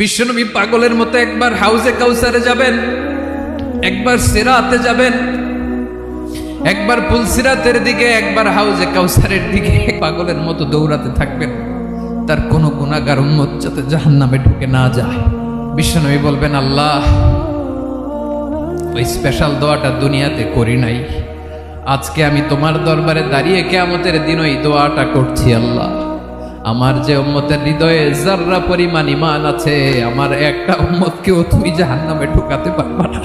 বিশ্বনবী পাগলের মতো একবার হাউজে কাউসারে যাবেন, একবার সিরাতে যাবেন, একবার পুলসিরাতের দিকে, একবার হাউজে কাউসারের দিকে পাগলের মতো দৌড়াতে থাকবেন। তার কোনো গুনাহগার উম্মত যাতে জাহান্নামে ঢুকে না যায়। বিশ্বনবী বলবেন, আল্লাহ, ওই স্পেশাল দোয়াটা দুনিয়াতে করি নাই, আজকে আমি তোমার দরবারে দাঁড়িয়ে কিয়ামতের দিন ওই দোয়াটা করছি। আল্লাহ, আমার যে উম্মতের হৃদয়ে যাররা পরিমাণ ঈমান আছে, আমার একটা উম্মতকেও তুমি জাহান্নামে ঢুকাতে পারবা না।